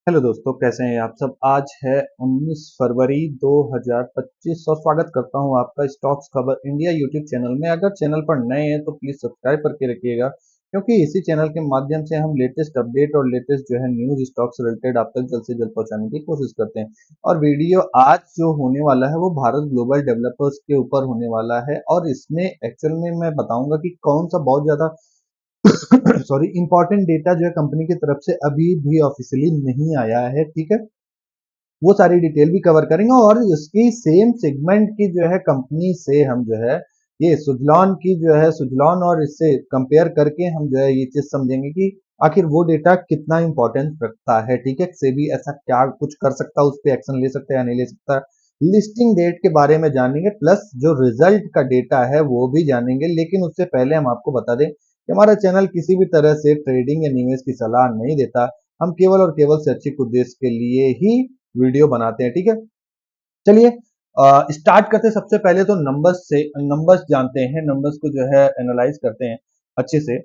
Hello दोस्तों, कैसे हैं आप सब। आज है 19 फरवरी 2025 और स्वागत करता हूं आपका स्टॉक्स खबर इंडिया यूट्यूब चैनल में। अगर चैनल पर नए हैं तो प्लीज सब्सक्राइब करके रखिएगा, क्योंकि इसी चैनल के माध्यम से हम लेटेस्ट अपडेट और लेटेस्ट जो है न्यूज स्टॉक्स रिलेटेड आप तक जल्द से जल्द पहुंचाने की कोशिश करते हैं। और वीडियो आज जो होने वाला है वो भारत ग्लोबल डेवलपर्स के ऊपर होने वाला है, और इसमें एक्चुअल में मैं बताऊंगा कि कौन सा बहुत ज्यादा सॉरी इंपॉर्टेंट डेटा जो है कंपनी की तरफ से अभी भी ऑफिशियली नहीं आया है। ठीक है, वो सारी डिटेल भी कवर करेंगे, और इसकी सेम सेगमेंट की जो है कंपनी से हम जो है ये सुजलॉन की जो है सुजलॉन और इससे कंपेयर करके हम जो है ये चीज समझेंगे कि आखिर वो डेटा कितना इंपॉर्टेंस रखता है। ठीक है, सेबी ऐसा क्या कुछ कर सकता है, उस पर एक्शन ले सकता है या नहीं ले सकता। लिस्टिंग डेट के बारे में जानेंगे, प्लस जो रिजल्ट का डेटा है वो भी जानेंगे। लेकिन उससे पहले हम आपको बता दें कि हमारा चैनल किसी भी तरह से ट्रेडिंग या निवेश की सलाह नहीं देता। हम केवल और केवल शैक्षिक उद्देश्य के लिए ही वीडियो बनाते हैं। ठीक है, चलिए स्टार्ट करते हैं। सबसे पहले तो नंबर्स से नंबर्स जानते हैं, नंबर्स को जो है एनालाइज करते हैं अच्छे से।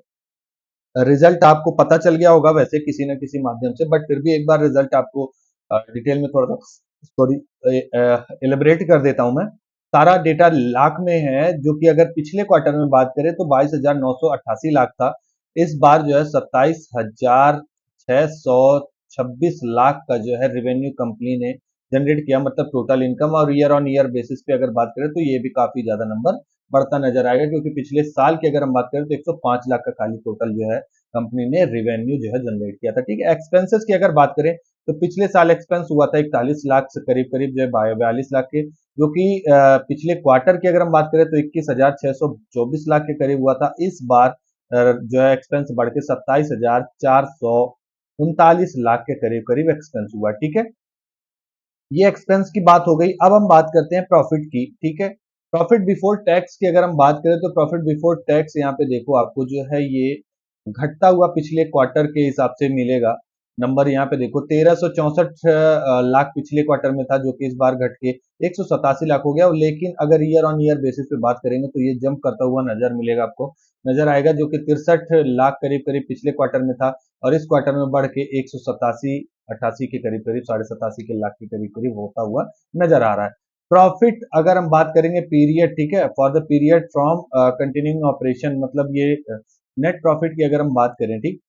रिजल्ट आपको पता चल गया होगा वैसे किसी न किसी माध्यम से, बट फिर भी एक बार रिजल्ट आपको डिटेल में थोड़ा सा सॉरी एलिब्रेट कर देता हूं मैं। सारा डेटा लाख में है, जो कि अगर पिछले क्वार्टर में बात करें तो 22,988 लाख था। इस बार जो है 27,626 लाख का जो है रेवेन्यू कंपनी ने जनरेट किया, मतलब टोटल इनकम। और ईयर ऑन ईयर बेसिस पे अगर बात करें तो ये भी काफी ज्यादा नंबर बढ़ता नजर आएगा, क्योंकि पिछले साल की अगर हम बात करें तो 105 लाख का खाली टोटल जो है कंपनी ने रिवेन्यू जो है जनरेट किया था। ठीक है, एक्सपेंसेस की अगर बात करें तो पिछले साल एक्सपेंस हुआ था 41 लाख से करीब करीब जो है 42 लाख के, जो कि पिछले क्वार्टर की अगर हम बात करें तो 21,624 लाख के करीब हुआ था। इस बार जो है एक्सपेंस बढ़ के 27,439 लाख के करीब करीब एक्सपेंस हुआ। ठीक है, ये एक्सपेंस की बात हो गई। अब हम बात करते हैं प्रॉफिट की। ठीक है, प्रॉफिट बिफोर टैक्स की अगर हम बात करें तो प्रॉफिट बिफोर टैक्स यहाँ पे देखो आपको जो है ये घटता हुआ पिछले क्वार्टर के हिसाब से मिलेगा। नंबर यहाँ पे देखो 1364 लाख पिछले क्वार्टर में था, जो कि इस बार घट के 187 लाख हो गया। लेकिन अगर ईयर ऑन ईयर बेसिस पे बात करेंगे तो ये जंप करता हुआ नजर मिलेगा, आपको नजर आएगा, जो कि 63 लाख करीब करीब पिछले क्वार्टर में था, और इस क्वार्टर में बढ़ के 187-88 के करीब करीब 87.5 के लाख के करीब करीब होता हुआ नजर आ रहा है। प्रॉफिट अगर हम बात करेंगे पीरियड, ठीक है, for the period from continuing operation, मतलब ये नेट प्रॉफिट की अगर हम बात करें, ठीक,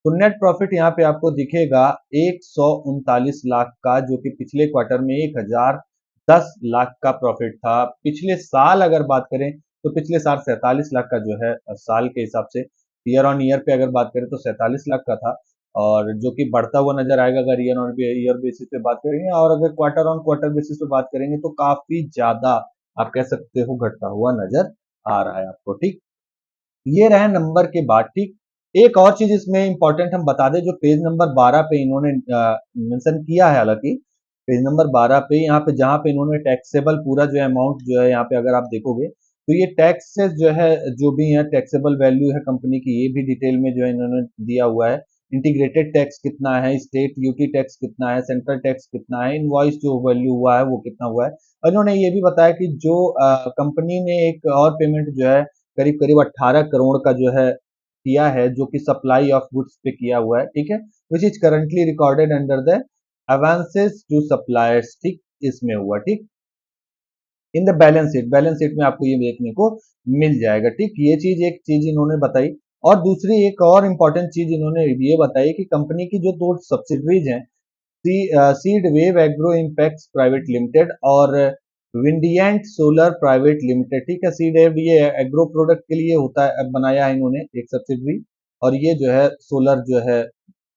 तो नेट प्रॉफिट यहाँ पे आपको दिखेगा 139 लाख का, जो कि पिछले क्वार्टर में 1,010 लाख का प्रॉफिट था। पिछले साल अगर बात करें तो पिछले साल 47 लाख का जो है साल के हिसाब से, ईयर ऑन ईयर पे अगर बात करें तो 47 लाख का था, और जो कि बढ़ता हुआ नजर आएगा अगर ईयर ऑन ईयर बेसिस पे बात करेंगे। और अगर क्वार्टर ऑन क्वार्टर बेसिस पे बात करेंगे तो काफी ज्यादा आप कह सकते हो घटता हुआ नजर आ रहा है आपको। ठीक, ये रहे नंबर के बाद। ठीक, एक और चीज इसमें इंपॉर्टेंट हम बता दें, जो पेज नंबर 12 पे इन्होंने मेंशन किया है, हालांकि पेज नंबर 12 पे यहाँ पे जहाँ पे इन्होंने टैक्सेबल पूरा जो अमाउंट जो है यहाँ पे अगर आप देखोगे तो ये टैक्सेस जो है जो भी है टैक्सेबल वैल्यू है कंपनी की, ये भी डिटेल में जो है इन्होंने दिया हुआ है। इंटीग्रेटेड टैक्स कितना है, स्टेट ड्यूटी टैक्स कितना है, सेंट्रल टैक्स कितना है, इनवॉइस जो वैल्यू हुआ है वो कितना हुआ है। और इन्होंने ये भी बताया कि जो कंपनी ने एक और पेमेंट जो है करीब करीब 18 करोड़ का जो है किया है, जो कि सप्लाई ऑफ गुड्स पे किया हुआ है। ठीक है, which is currently recorded under the advances to suppliers. ठीक, इसमें हुआ। ठीक, इन द बैलेंस शीट में आपको ये देखने को मिल जाएगा। ठीक, ये चीज एक चीज इन्होंने बताई। और दूसरी एक और इम्पोर्टेंट चीज इन्होंने ये बताई कि कंपनी की जो दो सब्सिडरीज हैं, seed wave agro impacts private limited और विंडियंट सोलर प्राइवेट लिमिटेड। ठीक है, सीड वेव ये एग्रो प्रोडक्ट के लिए होता है, बनाया है इन्होंने एक सब्सिडरी। और ये जो है सोलर जो है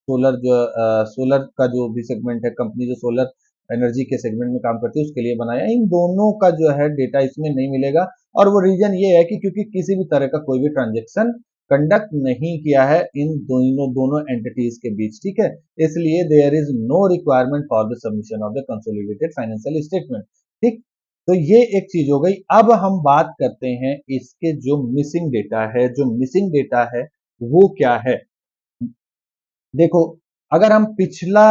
सोलर का जो भी सेगमेंट है, कंपनी जो सोलर एनर्जी के सेगमेंट में काम करती है उसके लिए बनाया है। इन दोनों का जो है डेटा इसमें नहीं मिलेगा, और वो रीजन ये है कि क्योंकि किसी भी तरह का कोई भी ट्रांजेक्शन कंडक्ट नहीं किया है इन दोनों एंटिटीज के बीच। ठीक है, इसलिए there is no requirement for the submission of the consolidated financial statement. ठीक, तो ये एक चीज हो गई। अब हम बात करते हैं इसके जो मिसिंग डेटा है, जो मिसिंग डेटा है वो क्या है। देखो, अगर हम पिछला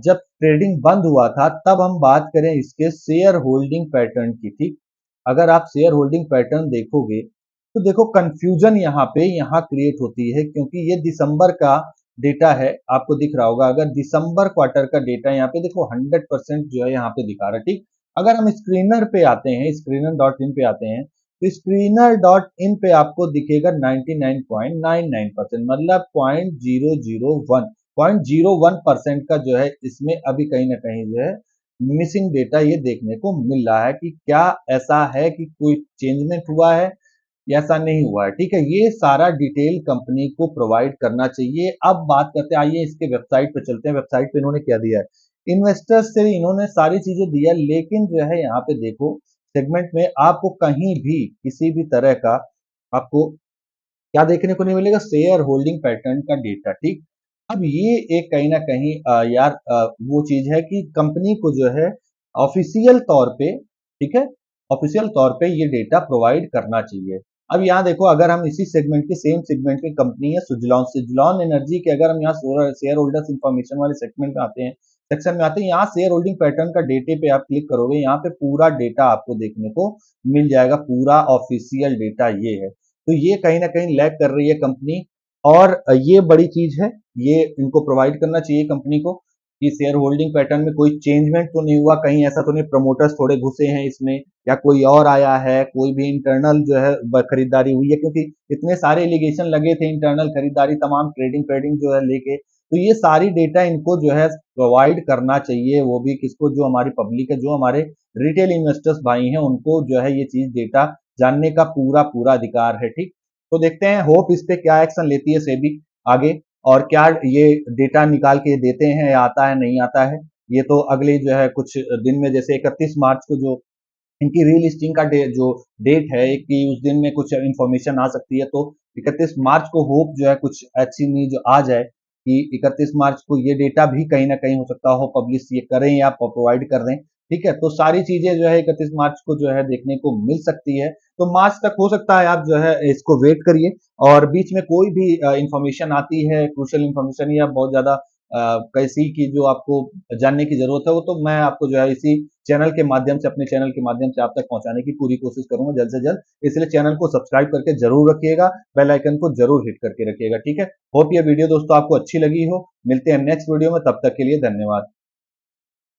जब ट्रेडिंग बंद हुआ था तब हम बात करें इसके शेयर होल्डिंग पैटर्न की। ठीक, अगर आप शेयर होल्डिंग पैटर्न देखोगे तो देखो कंफ्यूजन यहाँ पे यहाँ क्रिएट होती है, क्योंकि ये दिसंबर का डेटा है आपको दिख रहा होगा, अगर दिसंबर क्वार्टर का डेटा यहाँ पे देखो 100% जो है यहाँ पे दिखा रहा है, ठीक। अगर हम स्क्रीनर पे आते हैं, स्क्रीनर डॉट इन पे आते हैं, तो स्क्रीनर डॉट इन पे आपको दिखेगा 99.99%, मतलब 0.001 का जो है इसमें अभी कहीं ना कहीं जो है मिसिंग डेटा ये देखने को मिल रहा है कि क्या ऐसा है कि कोई चेंजमेंट हुआ है या ऐसा नहीं हुआ है, ठीक है। ये सारा डिटेल कंपनी को प्रोवाइड करना चाहिए। अब बात करते हैं, आइए इसके वेबसाइट पे चलते हैं। वेबसाइट पे इन्होंने क्या दिया है, इन्वेस्टर्स से इन्होंने सारी चीजें दिया, लेकिन जो है यहाँ पे देखो सेगमेंट में आपको कहीं भी किसी भी तरह का आपको क्या देखने को नहीं मिलेगा, शेयर होल्डिंग पैटर्न का डेटा, ठीक। अब ये एक कहीं ना कहीं यार वो चीज है कि कंपनी को जो है ऑफिशियल तौर पे, ठीक है, ऑफिशियल तौर पे ये डेटा प्रोवाइड करना चाहिए। अब यहाँ देखो, अगर हम इसी सेगमेंट के सेम सेगमेंट की कंपनी है सुजलॉन, सुजलॉन एनर्जी के, अगर हम यहाँ शेयर होल्डर्स इंफॉर्मेशन वाले सेगमेंट में आते हैं, सेक्शन में आते हैं, यहाँ शेयर होल्डिंग पैटर्न का डेटे पे आप क्लिक करोगे, यहाँ पे पूरा डेटा आपको देखने को मिल जाएगा, पूरा ऑफिशियल डेटा ये है। तो ये कहीं ना कहीं लैग कर रही है कंपनी, और ये बड़ी चीज है, ये इनको प्रोवाइड करना चाहिए कंपनी को कि शेयर होल्डिंग पैटर्न में कोई चेंजमेंट तो नहीं हुआ, कहीं ऐसा तो नहीं प्रमोटर्स थोड़े घुसे हैं इसमें, या कोई और आया है, कोई भी इंटरनल जो है खरीदारी हुई है, क्योंकि इतने सारे एलिगेशन लगे थे इंटरनल खरीदारी, तमाम ट्रेडिंग ट्रेडिंग जो है लेके। तो ये सारी डेटा इनको जो है प्रोवाइड करना चाहिए, वो भी किसको, जो हमारी पब्लिक है, जो हमारे रिटेल इन्वेस्टर्स भाई हैं, उनको जो है ये चीज डेटा जानने का पूरा पूरा अधिकार है, ठीक। तो देखते हैं होप इस पे क्या एक्शन लेती है सेबी आगे, और क्या ये डेटा निकाल के देते हैं, या आता है नहीं आता है, ये तो अगले जो है कुछ दिन में, जैसे 31 मार्च को जो इनकी रीलिस्टिंग का जो डेट है कि उस दिन में कुछ इंफॉर्मेशन आ सकती है, तो 31 मार्च को होप जो है कुछ अच्छी न्यूज आ जाए कि 31 मार्च को ये डेटा भी कहीं ना कहीं हो सकता हो पब्लिश ये करें या प्रोवाइड कर दें, ठीक है। तो सारी चीजें जो है 31 मार्च को जो है देखने को मिल सकती है, तो मार्च तक हो सकता है आप जो है इसको वेट करिए, और बीच में कोई भी इंफॉर्मेशन आती है, क्रूशियल इंफॉर्मेशन या बहुत ज्यादा कैसी की जो आपको जानने की जरूरत है, वो तो मैं आपको जो है इसी चैनल के माध्यम से, अपने चैनल के माध्यम से आप तक पहुंचाने की पूरी कोशिश करूंगा जल्द से जल्द। इसलिए चैनल को सब्सक्राइब करके जरूर रखिएगा, बेल आइकन को जरूर हिट करके रखिएगा, ठीक है। होप ये वीडियो दोस्तों आपको अच्छी लगी हो। मिलते हैं नेक्स्ट वीडियो में, तब तक के लिए धन्यवाद।